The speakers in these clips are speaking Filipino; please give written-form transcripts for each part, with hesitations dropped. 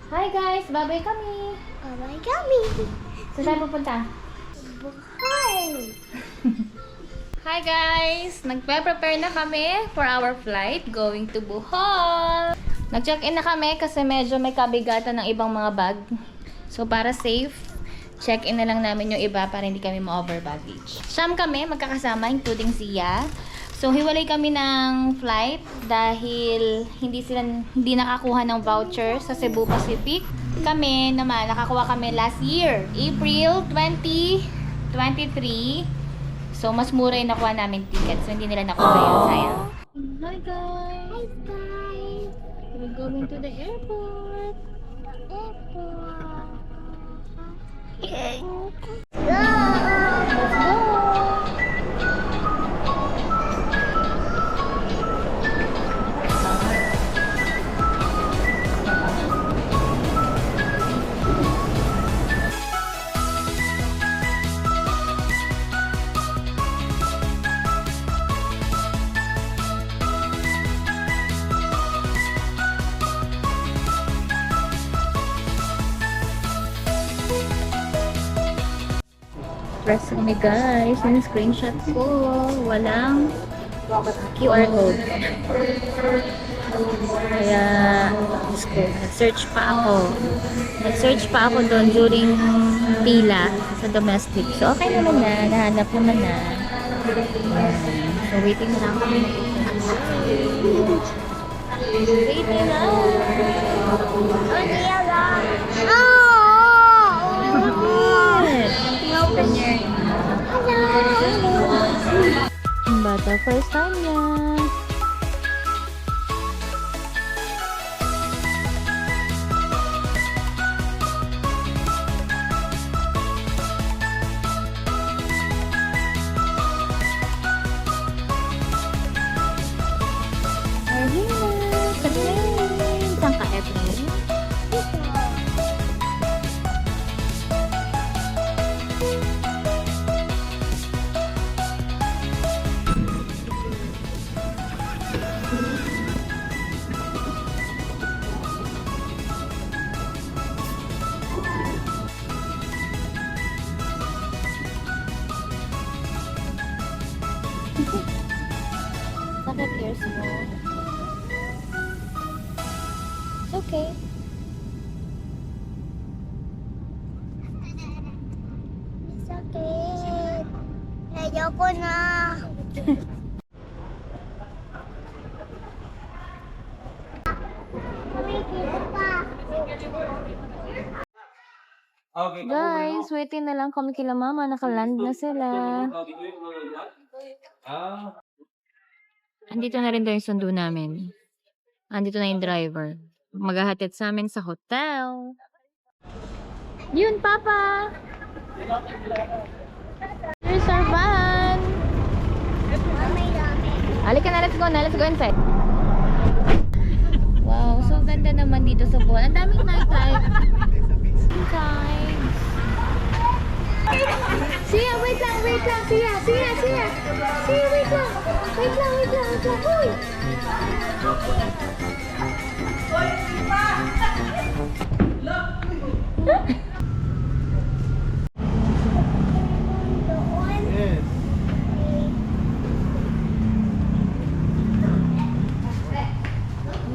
Hi guys! Babay kami! Babay kami. So, saan pupunta? Buhay. Hi guys! Nagpe-prepare na kami for our flight going to Bohol! Nag-check-in na kami kasi medyo may kabigatan ng ibang mga bag. So, para safe, check-in na lang namin yung iba para hindi kami ma-over baggage. Siyam kami, magkakasama, including Zia. So, hiwalay kami ng flight dahil hindi nakakuha ng voucher sa Cebu Pacific. Kami naman, nakakuha kami last year, April 2023. So, mas mura yung nakuha namin ticket. So, hindi nila nakuha yun. Sayang. Hi guys! Hi guys. We're going to the airport. Airport. Go! Let's go! Press kami guys. Yung screenshot ko. Walang QR code. Kaya, nag-search pa ako. Nag-search pa ako doon during pila sa domestic. So, okay naman na. Nahanap naman na. So, waiting na lang kami. Waiting na. Open your... Ang bata, first time niya. Saan ka, Efren? Sakit ears mo. It's okay. Sakit. Ayoko na. Guys, waiting na lang kami kila mama. Nakaland na sila. Andito na rin daw yung sundo namin. Andito na yung driver. Maghahatid sa amin sa hotel. Yun, Papa! Here's our van! May dami. Halika na, let's go na. Let's go inside. Wow, so ganda naman dito sa Bohol. Ang daming nightlife. Guys. Sia, wait lang. Sia, wait lang. Wait lang. Uy.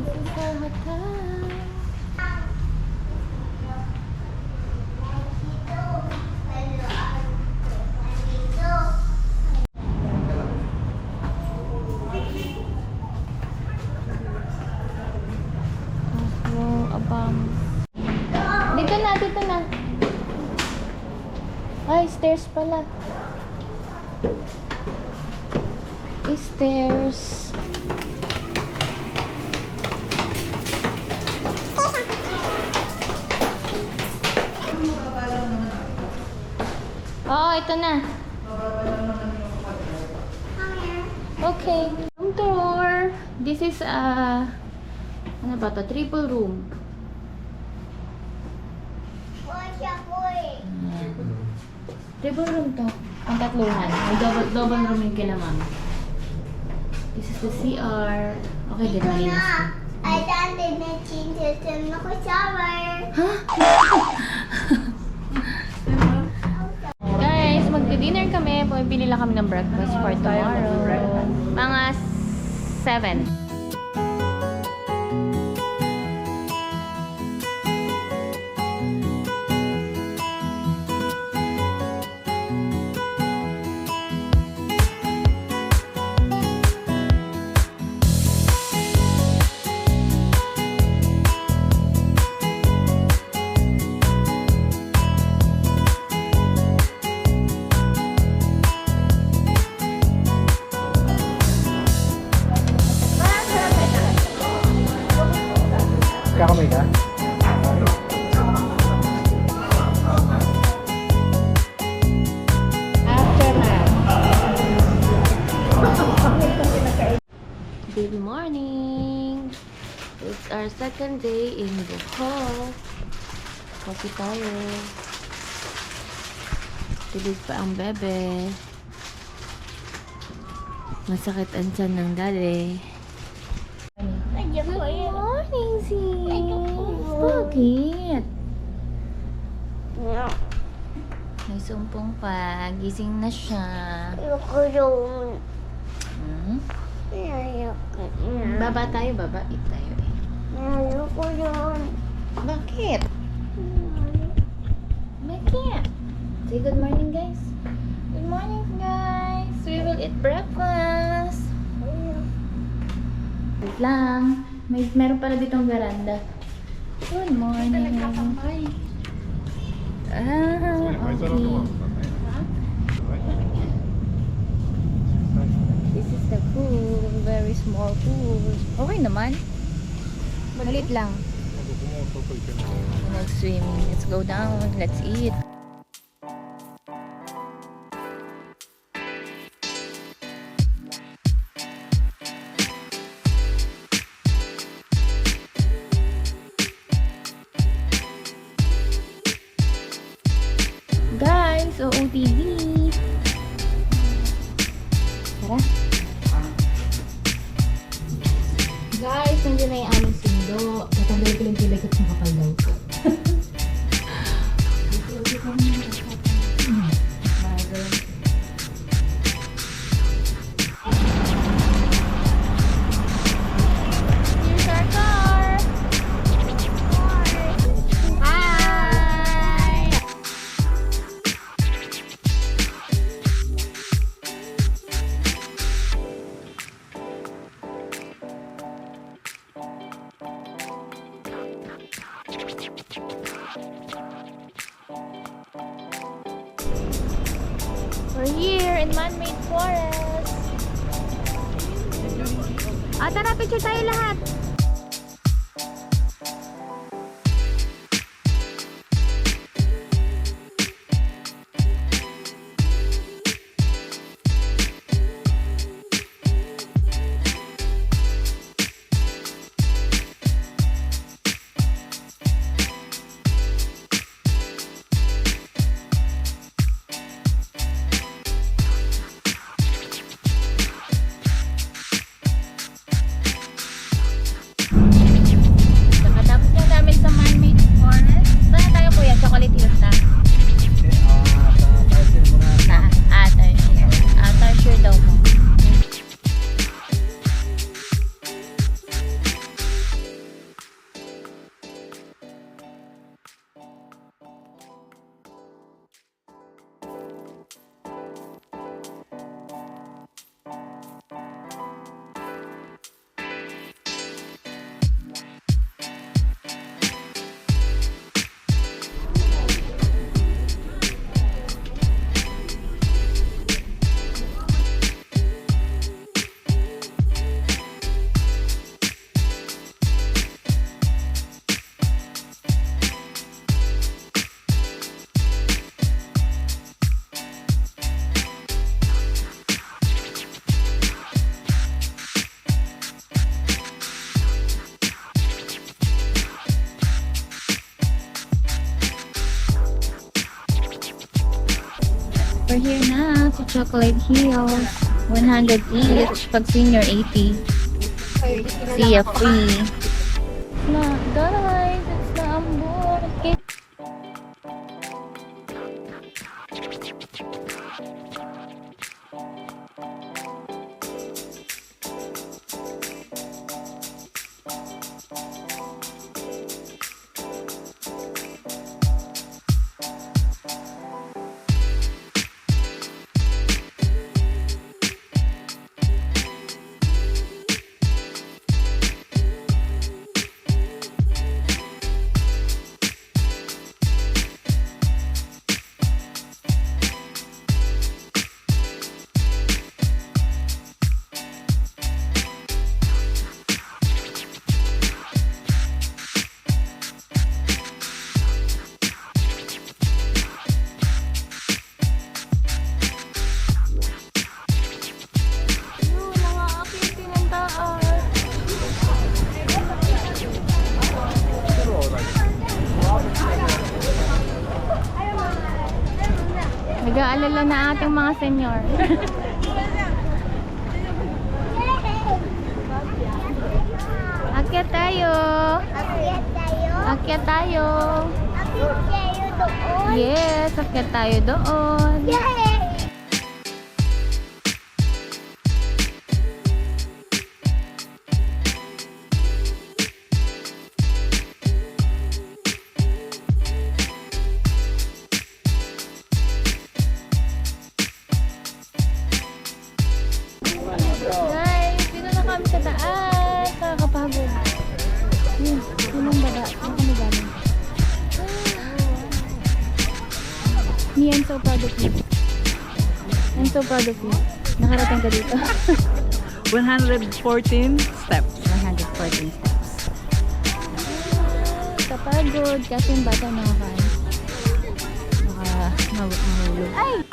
This is our hotel. Wow, abang. Dito na. Ay, stairs pala. Stairs. Oo, ito na. Okay. Room tour. This is ano ba to? Triple room. Triple room to. Ang tatluhan. May double room yung kila mama. This is the CR. Okay, din malinis to. I thought they made changes in the shower. Guys, magdi-dinner kami. Bumibili lang kami ng breakfast for tomorrow. Mga 7. Kakamay ka? Good morning! It's our second day in Bohol. Coffee tayo. Tulog pa ang bebe. Masakit ang tiyan ng dali. Good Morning, sis! Bakit? May sumpong pa. Gising na siya. Ayoko yun. Hmm? Ayoko yun. Baba tayo, baba. Eat tayo eh. Ayoko yun. Bakit? Bakit? Say good morning, guys. Good morning, guys. We will eat breakfast. Wait lang. Meron pala ditong veranda. Good morning. Okay. This is the pool. Very small pool. Okay naman. Malit lang. Let's swim. Let's go down. Let's eat. Guys, OOTD. Tara. Guys, nandiyan na yung aming sundo. Natanggal ko lang kilay ko sa kapal daw. Here's our car. Hi. We're here in man-made forest. Tara, picture tayo lahat. Nakatapos na namin sa man-made forest. Saan tayo, kuya? Chocolate Hills na? Tarsier. Tarsier daw mo. We're here na sa Chocolate Hills. 100 each. Pag senior, 80. Siya free. na, guys. It's na ambot. Okay. Nag-aalala na ating mga senior. Akyat tayo. Akyat tayo. Akyat tayo. Akyat tayo doon. Yes, akyat tayo doon. Yay! Guys, dito na kami sa taas. Nakakapagod. Yun ang baba. Saan kami galing? Me, I'm so proud of you. I'm so proud of you. Nakarating ka dito. 114 steps. 114 steps. Kapagod. Kasi yung bata nakakain. Mahulog. Ay!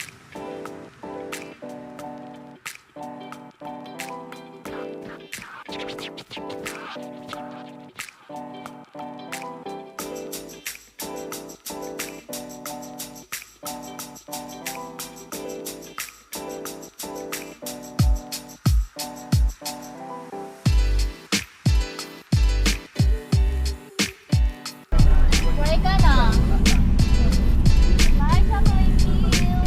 Buhay ka na. Bye sa mga skill.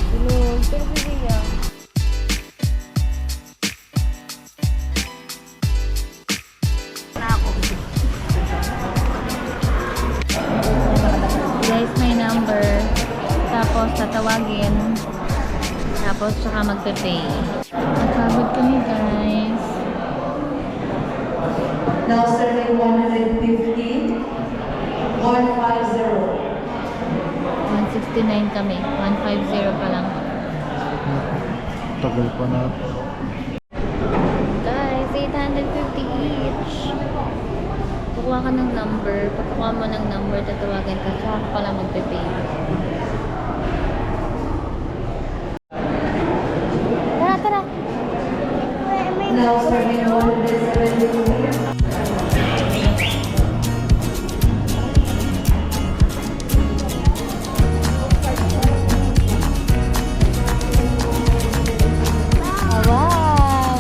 Tulog. Tulog. Guys, may number. Tapos tatawagin. Tapos tsaka magpe-pay. Napagod kami, guys. Now serving 150, 150. 169 kami. 150 pa lang. Tagal pa na. Guys, 850 each. Kukuha ka ng number. Pag kukuha mo ng number, tatawagan ka. Tsaka ka pala magpe-pay. Tara, tara! Now serving 170. Oh, wow!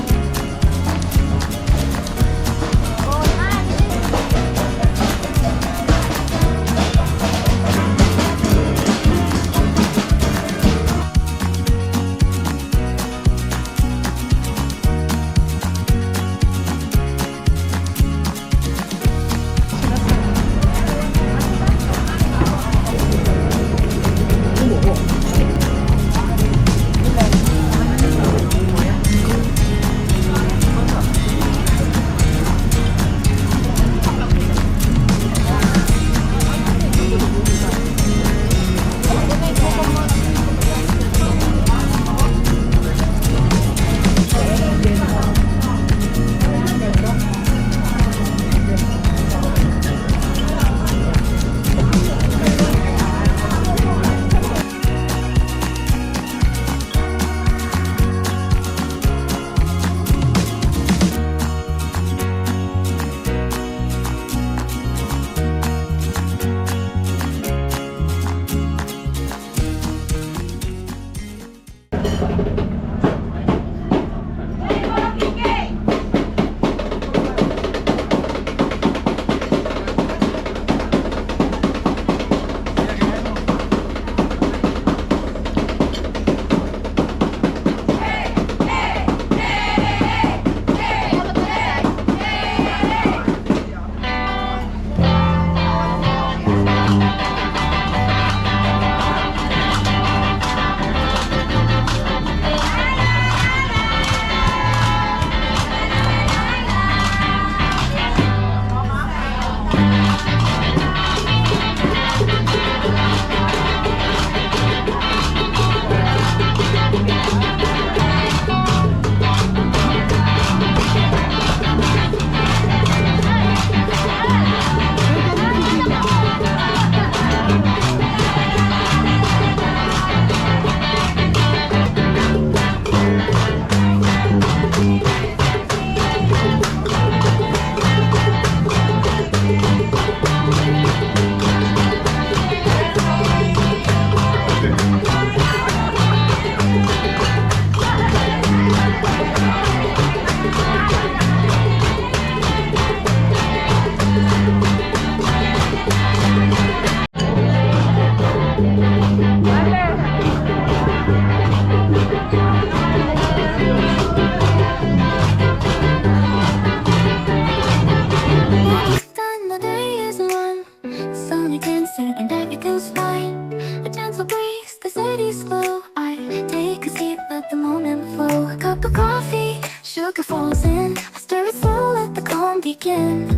Done, the day is one. Sunny dancing and everything's fine. A gentle breeze, the city's slow. I take a seat, let the moment flow. A cup of coffee, sugar falls in. I stir it slow, let the calm begin.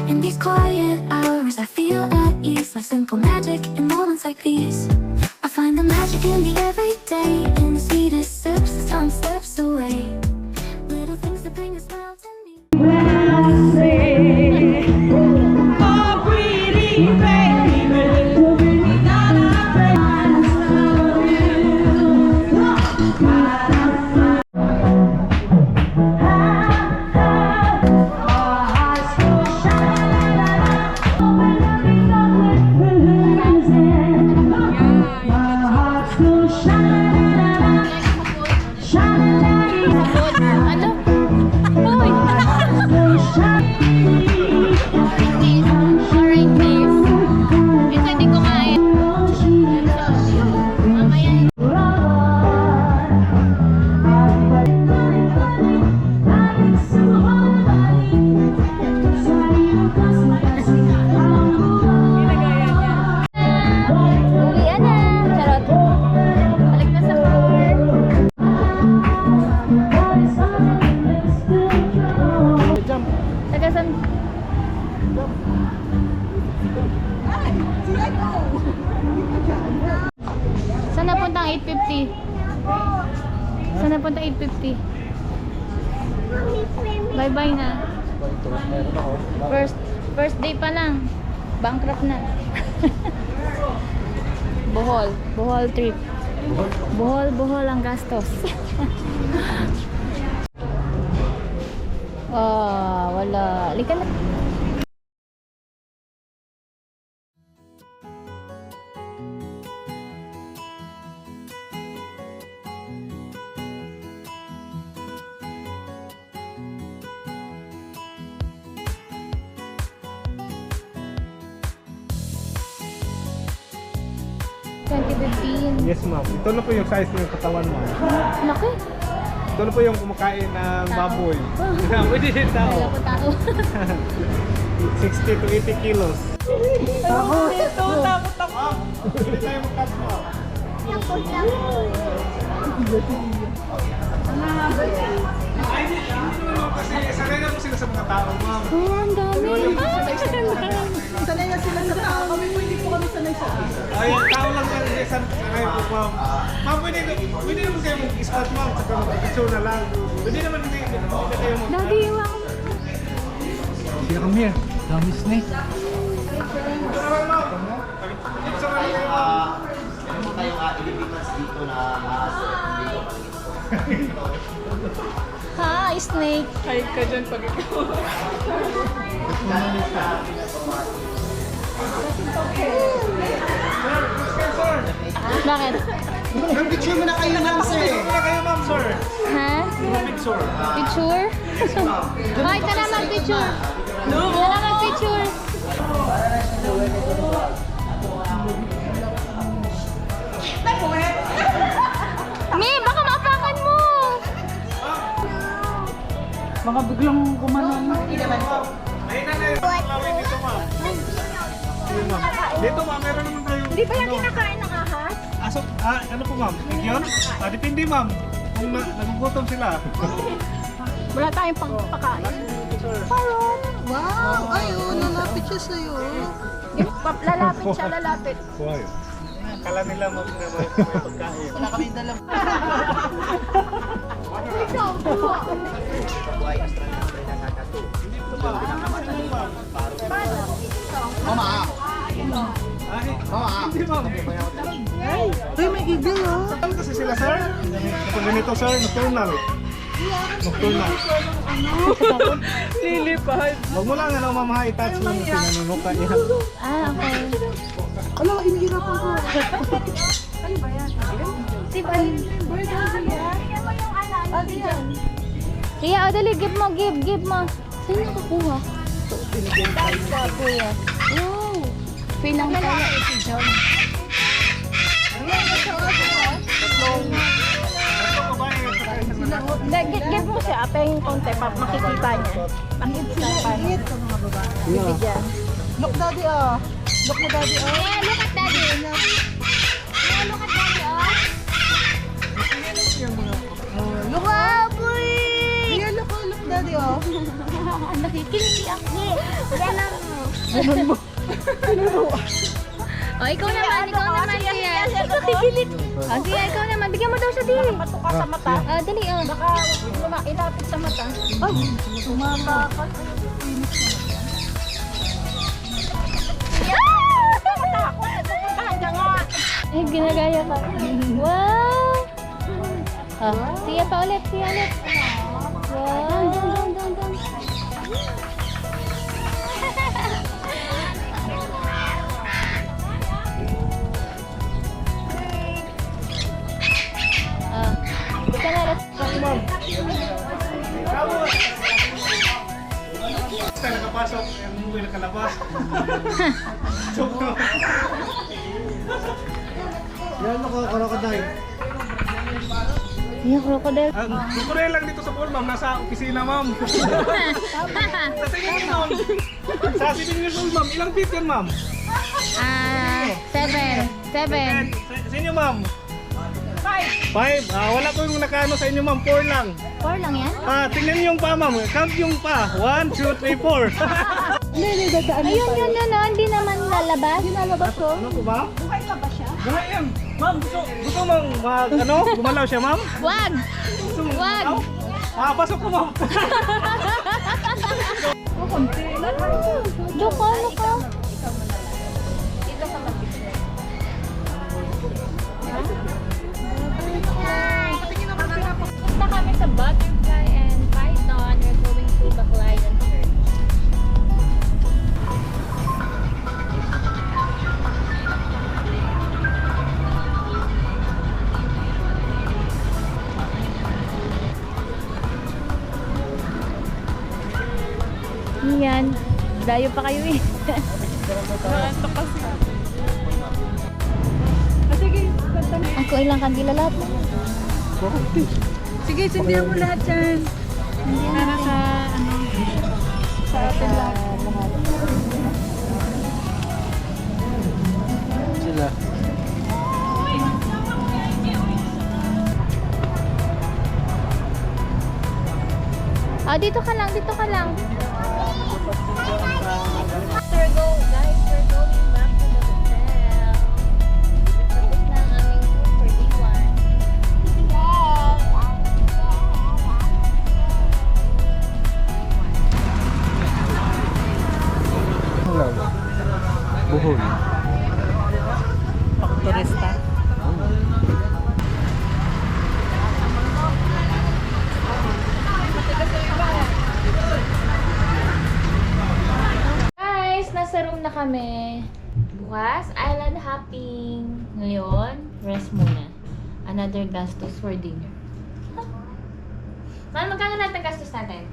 In these quiet hours, I feel at ease. Like simple magic in moments like these. I find the magic in the everyday. In the sweetest sips, the sun slips away. Little things that bring a smile to me. Ano? Uy! Orange days. Ito hindi kumain. Mamaya. Uwian na. Charot. Balik na sa car. Jump. Tagasan. Saan napunta ang 850? Saan napunta 850? Bye-bye na. Meron ako. First day pa lang. Bankrupt na. Bohol trip. Bohol ang gastos. Wala. Halika na. Yes, ma'am. Ito na po yung size ng katawan mo. Laki. Ito na po yung kumakain ng baboy. Pwede din tao. Wala ko tao. 60 to 80 kilos. Takot! Takot ako! Pwede tayo mag-cut mo. Ay, hindi naman kasi sanay na po sila sa mga tao, ma'am. Ang dami. Sanay na sila sa tao. Kami po hindi po kami sanay sa tao. Ay, tao lang tayo kasi sanay po, ma'am. Ma'am, pwede naman kayo mag-spot, ma'am. Saka mag-picture na lang. Pwede naman hindi kayo mag-cut. Daddy, iwan ko. Here, come here. Dami snake. Ha, snake. Kahit ka dyan pag ikaw. Bakit? Picture mo na kayo ng sir. Wala kayo, ma'am, sir. Ha? Picture. Picture? Ay, tara mag-picture. Tara mag-picture. Mi, baka maapakan mo. Mga biglang gumanon. Ayun na yung lawin dito, ma'am. Ayun, ma'am. Dito, ma'am, meron naman tayo. Di ba yan kinakain ng ahas? Aso, ano po, ma'am? Yun? Depende, ma'am. Kung nagugutom sila. Wala tayong pangpakain. Parang. Wow! Ay, oh, lalapit siya sa'yo. Lalapit siya, lalapit. Why? Kala nila mo na may pagkain. Wala kami dalang. Hindi ma'am. Uy, may igil oh. Saan kasi sila sir? Kapag ganito sir, nocturnal. Nocturnal. Lilipad. Huwag mo lang ano ma'am ha, i-touch mo yung pinanunuka niya. Ah, okay. Ala, inihirapan ko. Kuya, o dali, give mo, give mo. Saan yung kukuha? Sa kuya. Wow! Pinang pala si John. Give mo siya, apa yung konti, makikita niya. Makikita niya. Bibigyan. Look, daddy, oh. Look mo, daddy, oh. Yeah, look at daddy. Yeah, look at daddy, oh. Wow, boy! Here, look, oh, look, daddy, oh. Nakikiliti ako. Oh, ikaw naman, siya. Nakikilit. Oh, sige, ikaw naman. Bigyan mo daw siya, di. Patuka sa mata. Ah, dali, oh. Baka ilapit sa mata. Ay, sumama ka. Eh, ginagaya pa. Wow! Oh, siya pa ulit, siya ulit. Wow! Ah, ika na, let's Ma'am. Basta nakapasok, yung munggoy nakalabas. Joke na. Yan ako, crocodile. Yung crocodile. Crocodile lang dito sa pool, ma'am. Nasa opisina, ma'am. Sa tingin niyo, ma'am. Sa 7 years old, ma'am. Ilang feet yan, ma'am? Ah, 7. Sa inyo, ma'am? 5. Wala po yung nakaano sa inyo, ma'am. 4 lang. 4 lang yan? Tingnan niyo yung pa, ma'am. Count yung pa. 1, 2, 3, 4. Hindi, dadaan. Ayun, yun, oh. Hindi naman lalabas. Lalabas ko. Ano po ba? Buhay pa ba siya? Buhay yan. Ma'am, gusto mong gumalaw siya, ma'am? Wag! Gusto mong Wag! gumalaw? Pasok ko, ma'am. Joke ko, ano ka? Punta kami sa Butterfly and Python. We're going to Baclayan Church. Yan. Dayo pa kayo eh. Sige, kanta na. Ako ilang kandila lahat. Sige, sindihan mo lahat yan. Para sa, sa atin lahat. Sila. Ah, dito ka lang, dito ka lang. We're going, guys, we're going back to the hotel. Tapos na ang aming tour for day 1. Hello. Buhol. Turista. Guys, nasa room na kami. Bukas, island hopping. Ngayon, rest muna. Another gastos for dinner. Magkano lahat ng gastos natin?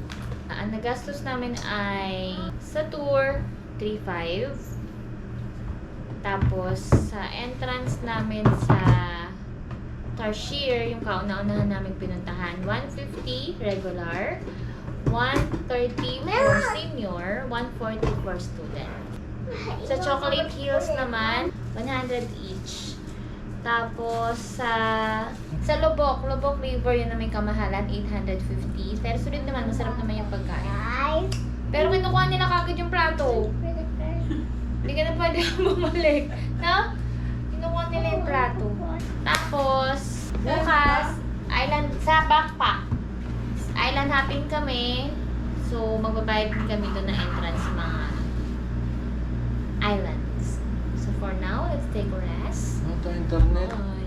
Ang nagastos namin ay sa tour, 3,500. Tapos, sa entrance namin sa Tarsier, yung kauna-unahan namin pinuntahan, 150 regular, 130 for senior, 140 for student. Sa Chocolate Hills naman, 100 each. Tapos sa Lubok River, yun na may kamahalan, 850. Pero sulit naman, masarap naman yung pagkain. Pero kinukuha nila kagad yung plato. Hindi ka na pwede bumalik. No? Kinukuha nila yung plato. Tapos, bukas, island sa backpack. Island hopping kami. So, magbabayad din kami doon na entrance sa mga islands. So, for now, let's take a rest. Ito internet. Bye.